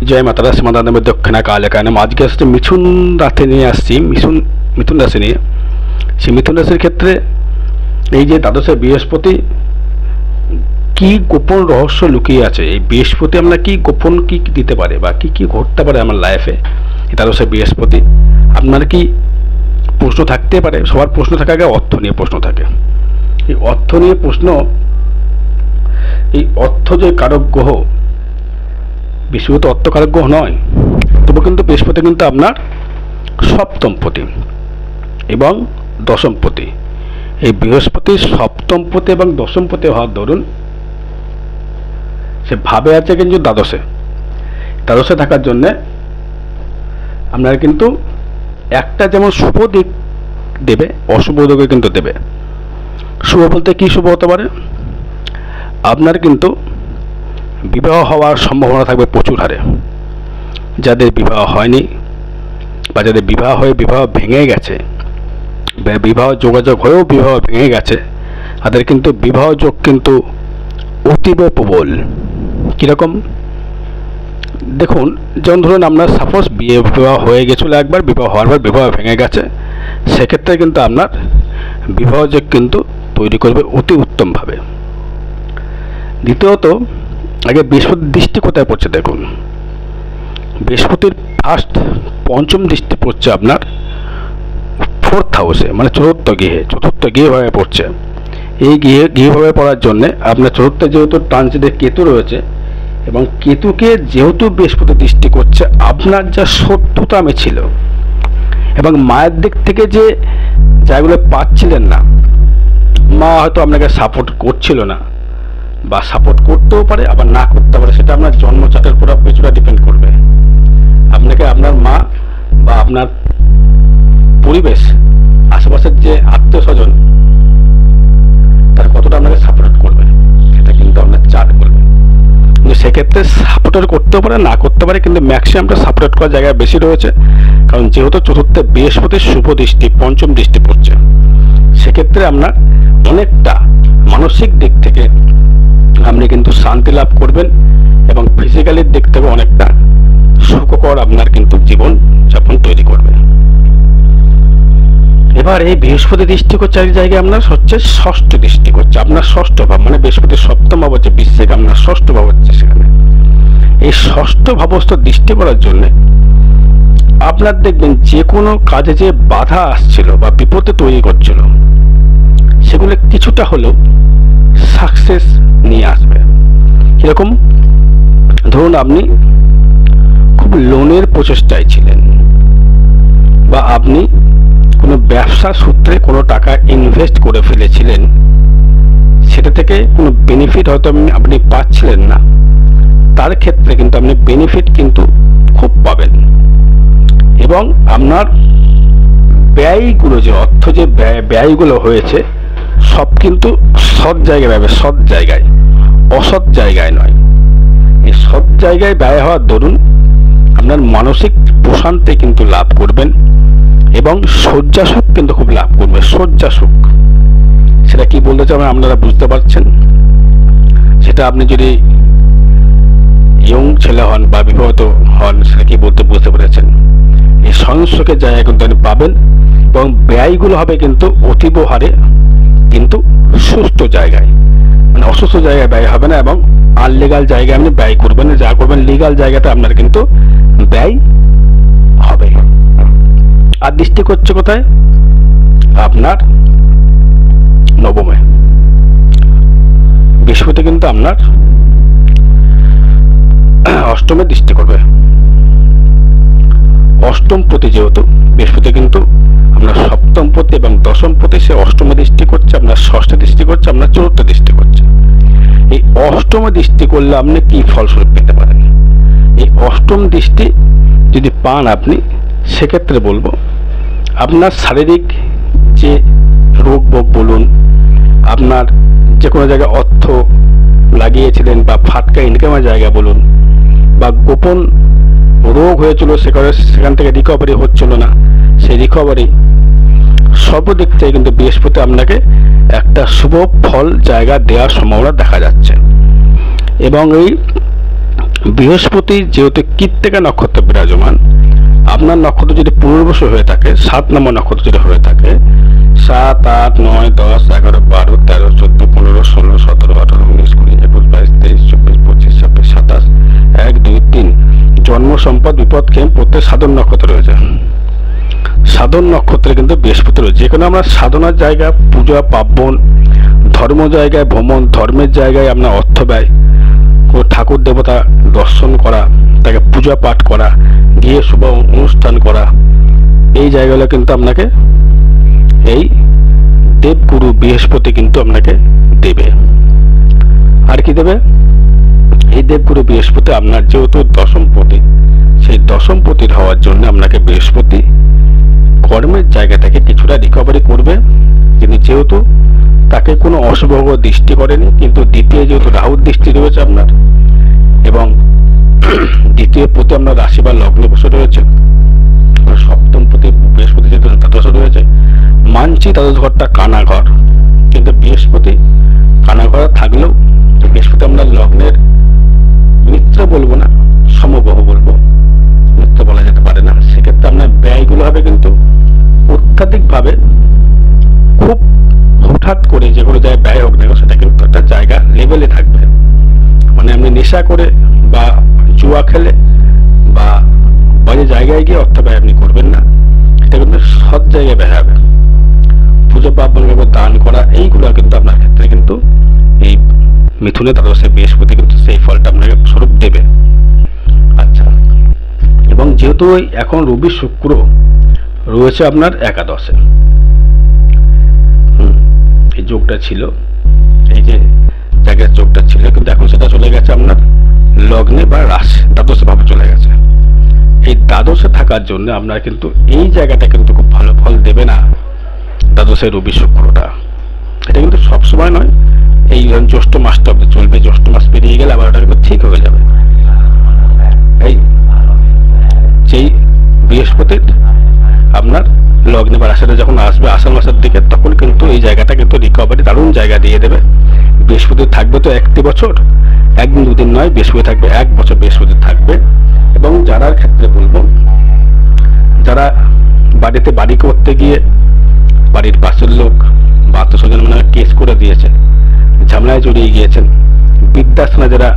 জয় মাতারা সীমান্ত দেবের দক্ষিণা কালে কারণ আজকে আসছে মিথুন রাশি নিয়ে আসছি। মিথুন রাশি নিয়ে, সেই মিথুন রাশির ক্ষেত্রে এই যে দ্বাদশে বৃহস্পতি কি গোপন রহস্য লুকিয়ে আছে, এই বৃহস্পতি আমরা কি গোপন কি দিতে পারে বা কি কি ঘটতে পারে আমার লাইফে, এই দ্বাদশে বৃহস্পতি আপনার কি প্রশ্ন থাকতে পারে। সবার প্রশ্ন থাকে, আগে অর্থ নিয়ে প্রশ্ন থাকে। এই অর্থ নিয়ে প্রশ্ন, এই অর্থ যে কারক গ্রহ, বিশ্বগত অর্থ কারক গ্রহ নয়, তবু কিন্তু বৃহস্পতি কিন্তু আপনার সপ্তমপতি এবং দশমপতি। এই বৃহস্পতি সপ্তমপতি এবং দশমপতি হওয়ার দরুন সে ভাবে আছে কিন্তু দ্বাদশে থাকার জন্যে আপনার কিন্তু একটা যেমন শুভ দিক দেবে, অশুভ দিকে কিন্তু দেবে। শুভ বলতে কি শুভ হতে পারে, আপনার কিন্তু বিবাহ হওয়ার সম্ভাবনা থাকবে প্রচুর হারে। যাদের বিবাহ হয়নি বা যাদের বিবাহ হয়ে বিবাহ ভেঙে গেছে, বিবাহ যোগাযোগ হয়েও বিবাহ ভেঙে গেছে, তাদের কিন্তু বিবাহ যোগ কিন্তু অতীব প্রবল। কীরকম দেখুন, যেমন ধরুন আপনার সাপোজ বিবাহ হয়ে গেছিলো একবার, বিবাহ হওয়ার পর বিবাহ ভেঙে গেছে, সেক্ষেত্রে কিন্তু আপনার বিবাহ যোগ কিন্তু তৈরি করবে অতি উত্তমভাবে। দ্বিতীয়ত, আগে বৃহস্পতির দৃষ্টি কোথায় পড়ছে দেখুন। বৃহস্পতির পঞ্চম দৃষ্টি পড়ছে আপনার 4th হাউসে, মানে চতুর্থ গৃহভাবে পড়ছে। এই গৃহভাবে পড়ার জন্যে আপনার চতুর্থে যেহেতু ট্রানজিটে কেতু রয়েছে, এবং কেতুকে যেহেতু বৃহস্পতি দৃষ্টি করছে, আপনার যা শত্রুতামে ছিল এবং মায়ের দিক থেকে যে জায়গাগুলো পাচ্ছিলেন না, মা হয়তো আপনাকে সাপোর্ট করছিল না বা সাপোর্ট করতেও পারে আবার না করতে পারে, সেটা আপনার জন্মচাটের উপর কিছুটা ডিপেন্ড করবে। আপনাকে আপনার মা বা আপনার পরিবেশ, আশেপাশের যে আত্মীয় স্বজন, তার কতটা আপনাকে সাপোর্ট করবে সেটা কিন্তু আপনার চার্ট করবে। কিন্তু সেক্ষেত্রে সাপোর্ট করতেও পারে না করতে পারে, কিন্তু ম্যাক্সিমামটা সাপোর্ট করার জায়গায় বেশি রয়েছে, কারণ যেহেতু চতুর্থে বৃহস্পতির শুভ দৃষ্টি পঞ্চম দৃষ্টি পড়ছে, সেক্ষেত্রে আপনার অনেকটা মানসিক দিক থেকে আপনি কিন্তু শান্তি লাভ করবেন এবং ফিজিক্যালির দিক থেকে অনেকটা সুখকর আপনার কিন্তু জীবন যাপন তৈরি করবে। এবার এই বৃহস্পতি দৃষ্টি করছে এক জায়গায় আপনার হচ্ছে ষষ্ঠ দৃষ্টি করছে, আপনার ষষ্ঠ ভাব, মানে বৃহস্পতির সপ্তম ভাব হচ্ছে বৃশ্চিক, আপনার ষষ্ঠ ভাব হচ্ছে সেখানে। এই ষষ্ঠ ভাবস্থ দৃষ্টি করার জন্য আপনার দেখবেন যে কোনো কাজে যে বাধা আসছিল বা বিপদে তৈরি করছিল, সেগুলো কিছুটা হলেও সাকসেস নিয়ে আসবে। কিরকম, ধরুন আপনি খুব লোনের প্রচেষ্টায় ছিলেন, বা আপনি কোনো ব্যবসা সূত্রে কোনো টাকা ইনভেস্ট করে ফেলেছিলেন, সেটা থেকে কোনো বেনিফিট হয়তো আপনি পাচ্ছিলেন না, তার ক্ষেত্রে কিন্তু আপনি বেনিফিট কিন্তু খুব পাবেন। এবং আপনার ব্যয়গুলো, যে অর্থ যে ব্যয়গুলো হয়েছে, সব কিন্তু সৎ জায়গায় ব্যয়, সৎ জায়গায়, অসৎ জায়গায় নয়। এই সৎ জায়গায় ব্যয় হওয়ার দরুন আপনার মানসিক প্রশান্তি কিন্তু লাভ করবেন এবং শয্যাসুখ কিন্তু খুব লাভ করবে। শয্যাসুখ সেটা কি বলতে চাবেন আপনারা বুঝতে পারছেন। সেটা আপনি যদি ইয়ং ছেলে হন বা বিবাহিত হন, সেটা কি বলতে বুঝতে পেরেছেন। এই সংস্রকের জায়গায় কিন্তু আপনি পাবেন এবং ব্যয়গুলো হবে কিন্তু অতীব হারে কিন্তু সুস্থ জায়গায়, মানে অসুস্থ জায়গায় ব্যয় হবে না, এবং আনলিগাল জায়গায় আপনি ব্যয় করবেন না। যা করবেন লিগাল জায়গাতে আপনার কিন্তু ব্যয় হবে। আর দৃষ্টি করছে কোথায়, আপনার নবমে। বৃহস্পতি কিন্তু আপনার অষ্টমে দৃষ্টি করবে। অষ্টম পতি যেহেতু বৃহস্পতি কিন্তু আপনার সপ্তম পতি এবং দশম পতি, সে অষ্টমে দৃষ্টি করছে, আপনার ষষ্ঠে দৃষ্টি করছে, আপনার চতুর্থ দৃষ্টি করছে। এই অষ্টমে দৃষ্টি করলে আপনি কি ফলস্বরূপ পেতে পারেন, এই অষ্টম দৃষ্টি যদি পান আপনি, সেক্ষেত্রে বলবো আপনার শারীরিক যে রোগ বোগ বলুন, আপনার যে কোনো জায়গায় অর্থ লাগিয়েছিলেন বা ফাটকা ইনকামের জায়গা বলুন, বা গোপন রোগ হয়েছিল সেখান থেকে রিকভারি হচ্ছিল না, সেই রিকভারি সর্বদিক থেকে কিন্তু বৃহস্পতি আপনাকে একটা শুভ ফল জায়গা দেওয়ার সম্ভাবনা দেখা যাচ্ছে। এবং এই বৃহস্পতি যেহেতু কৃত্তিকা নক্ষত্রে বিরাজমান, আপনার নক্ষত্র যদি পুনর্বসু হয়ে থাকে, 7 নম্বর নক্ষত্র যদি হয়ে থাকে, 7, 8, 9, 10, 11, 12, 13, 14, 15, 16, 17, 18, 19, 20, 21, 22, 23, 24, 25, 26, 27, 1, 2, 3 জন্ম, সম্পদ, বিপদ, ক্ষেম প্রত্যেক সাধন নক্ষত্র রয়েছে। সাধন নক্ষত্রে কিন্তু বৃহস্পতি রয়েছে। যেখানে আমরা সাধনার জায়গা, পূজা পার্বণ, ধর্ম জায়গায় ভ্রমণ, ধর্মের জায়গায় আপনার অর্থ ব্যয়, কোনো ঠাকুর দেবতা দর্শন করা, তাকে পূজা পাঠ করা, গিয়ে শুভ অনুষ্ঠান করা, এই জায়গাগুলো কিন্তু আপনাকে এই দেবগুরু বৃহস্পতি কিন্তু আপনাকে দেবে। আর কি দেবে? এই দেবগুরু বৃহস্পতি আপনার যেহেতু দশমপতি, সেই দশমপতির হওয়ার জন্য আপনাকে বৃহস্পতি কর্মের জায়গা থেকে কিছুটা রিকভারি করবে। কিন্তু যেহেতু তাকে কোনো অশুভ দৃষ্টি করেনি, কিন্তু দ্বিতীয় যেহেতু রাহুর দৃষ্টি রয়েছে আপনার, এবং দ্বিতীয় প্রতি আপনার রাশি বা লগ্নে বসে রয়েছে, সপ্তম প্রতি বৃহস্পতি যেহেতু দ্বাদশ রয়েছে, মানছি দ্বাদশ ঘরটা কানা ঘর, কিন্তু বৃহস্পতি কানা ঘর থাকলেও বৃহস্পতি আপনার লগ্নের মিত্র বলবো না, সমগ্রহ বলবো, মিত্র বলা যেতে পারে না। সেক্ষেত্রে আপনার ব্যয়গুলো হবে কিন্তু অত্যাধিকভাবে, খুব হঠাৎ করে যে কোনো জায়গায় ব্যয় হোক না, সেটা কিন্তু একটা জায়গা লেভেলে থাকবে। মানে আপনি নেশা করে বা জুয়া খেলে বা বাজে জায়গায় গিয়ে অর্থ ব্যয় আপনি করবেন না, এটা কিন্তু সৎ জায়গায় ব্যয় হবে। পুজো পার্বণ, দান করা, এইগুলো কিন্তু আপনার ক্ষেত্রে কিন্তু এই মিথুনে দ্বাদশে বৃহস্পতি কিন্তু সেই ফলটা আপনাকে স্বরূপ দেবে। আচ্ছা, এবং যেহেতু এখন রবি শুক্র রয়েছে আপনার একাদশে, এই যোগটা ছিল, এই যে জায়গার যোগটা ছিল, কিন্তু এখন সেটা চলে গেছে আপনার লগ্নে বা রাশি দ্বাদশে ভাবে চলে গেছে। এই দ্বাদশে থাকার জন্য আপনার কিন্তু এই জায়গাটা কিন্তু খুব ভালো ফল দেবে না। দ্বাদশে রবি শুক্রটা, এটা কিন্তু সবসময় নয়, এই জ্যৈষ্ঠ মাসটা অব্দি চলবে। জ্যৈষ্ঠ মাস পেরিয়ে গেলে আবার ওটা কিন্তু ঠিক হয়ে যাবে। এই যেই বৃহস্পতির আপনার লগ্নে বা রাশিটা যখন আসবে আষাঢ় মাসের দিকে, তখন কিন্তু এই জায়গাটা কিন্তু রিকভারি দারুণ জায়গা দিয়ে দেবে। বৃহস্পতি থাকবে তো 1 বছর, একদিন দুদিন নয়, বৃহস্পতি থাকবে 1 বছর, বৃহস্পতি থাকবে। এবং যারার ক্ষেত্রে বলবো, যারা বাড়িতে বাড়ি করতে গিয়ে বাড়ির পাশের লোক বা আত্মস্বজন মানে কেস করে দিয়েছে, ঝামেলায় জড়িয়ে গিয়েছেন, বিদ্যাস্থানে যারা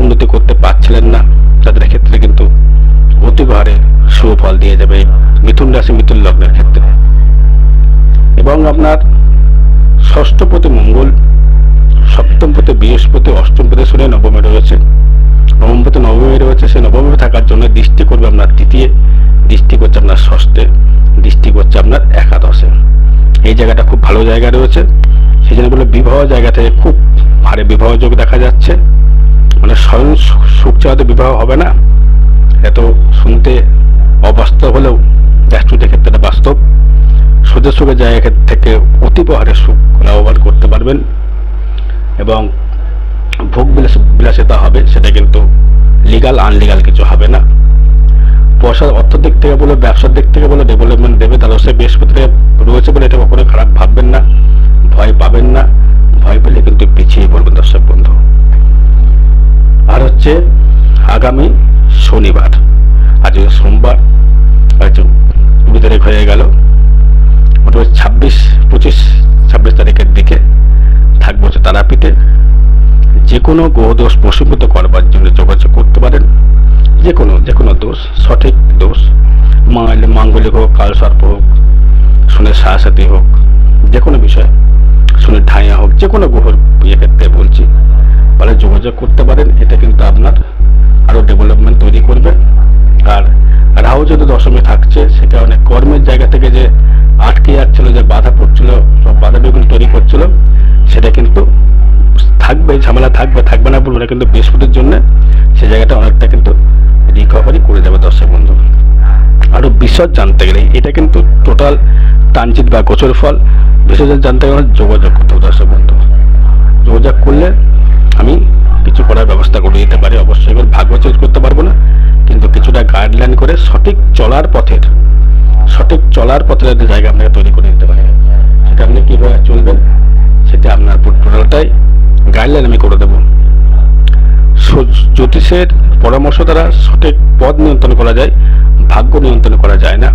উন্নতি করতে পারছিলেন না, তাদের ক্ষেত্রে কিন্তু অতিভারে সুফল দিয়ে যাবে মিথুন রাশি মিথুন লগ্নের ক্ষেত্রে। এবং আপনার ষষ্ঠপতি মঙ্গল, সপ্তমপতি বৃহস্পতি, অষ্টমপতি শনি নবমে রয়েছে, নবমপতি নবমে রয়েছে। সেই নবমে থাকার জন্য দৃষ্টি করবে আপনার তৃতীয়, দৃষ্টি করছে আপনার ষষ্ঠে, দৃষ্টি করছে আপনার একাদশে। এই জায়গাটা খুব ভালো জায়গা রয়েছে। সেই জন্য বলে বিবাহ জায়গা থেকে খুব ভারী বিবাহ যোগ দেখা যাচ্ছে। মানে স্বয়ং সুখ চাওয়াতে বিবাহ হবে না, এত শুনতে অবাস্তব হলেও অ্যাস্ট্রোলজির ক্ষেত্রে বাস্তব। সুখের সুখের জায়গা থেকে অতিবহারে সুখ লাভবান করতে পারবেন, এবং ভোগ বিলাসিতা হবে, সেটা কিন্তু লিগাল আনলিগাল কিছু হবে না। পয়সার অর্থ দিক থেকে বলে, ব্যবসার দিক থেকে বলে ডেভেলপমেন্ট দেবে। তাহলে সে বৃহস্পতি রয়েছে বলে এটা কখনো খারাপ ভাববেন না, ভয় পাবেন না। ভয় পেলে কিন্তু পিছিয়ে পড়বেন দর্শক বন্ধু। আর হচ্ছে আগামী শনিবার, আজ সোমবার, আজ 20 তারিখ হয়ে গেল, মোটামুটি 26 তারিখের দিকে থাকবো হচ্ছে তারাপীঠে। যে কোনো গ্রহদোষ প্রশমিত করবার জন্য যোগাযোগ করতে পারেন। যে কোনো দোষ, সঠিক দোষ, মাঙ্গলিক হোক, কালসর্প হোক, শনির সাহায্যে হোক, যে কোনো বিষয়, শনির ঢাইয়া হোক, যে কোনো গ্রহর ক্ষেত্রে বলছি, বলে যোগাযোগ করতে পারেন। এটা কিন্তু আপনার আরো ডেভেলপমেন্ট তৈরি করবে। আর রাহু যদি দশমে থাকছে, সেটা অনেক কর্মের জায়গা থেকে যে আটকে যাচ্ছিল, যে বাধা পড়ছিল, সব বাধা বিঘ্ন তৈরি করছিল, সেটা কিন্তু থাকবে, ঝামেলা থাকবে না বলবো না, কিন্তু বৃহস্পতির জন্য সেই জায়গাটা অনেকটা কিন্তু রিকভারি করে যাবে দর্শক বন্ধু। আরো বিশদ জানতে গেলে, এটা কিন্তু টোটাল ট্রানজিট বা গোচর ফল, বিশদ জানতে গেলে যোগাযোগ করতে হবে দর্শক বন্ধু। যোগাযোগ করলে আমি কিছু করার ব্যবস্থা করে দিতে পারি। অবশ্যই ভাগ্য চেঞ্জ করতে পারবো না, কিন্তু কিছুটা গাইডলাইন করে সঠিক চলার পথের একটা জায়গা আপনাকে তৈরি করে দিতে পারি। সেটা আপনি কিভাবে চলবেন, সেটা আপনার টোটালটাই গাইডলাইন আমি করে দেবো। জ্যোতিষের পরামর্শ দ্বারা সঠিক পথ নিয়ন্ত্রণ করা যায়, ভাগ্য নিয়ন্ত্রণ করা যায় না।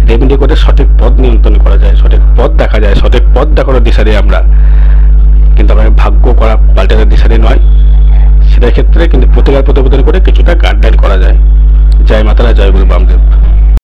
রেমেডি করে সঠিক পথ নিয়ন্ত্রণ করা যায়, সঠিক পথ দেখা যায়, সঠিক পথ দেখানোর দিশারি আমরা, কিন্তু আমরা ভাগ্য করা পাল্টানোর দিশারি নয়। সেটার ক্ষেত্রে কিন্তু প্রতিকার প্রতিবেদন করে কিছুটা গাইডলাইন করা যায়। জয় মাতারা, জয় গুরু বামদেব।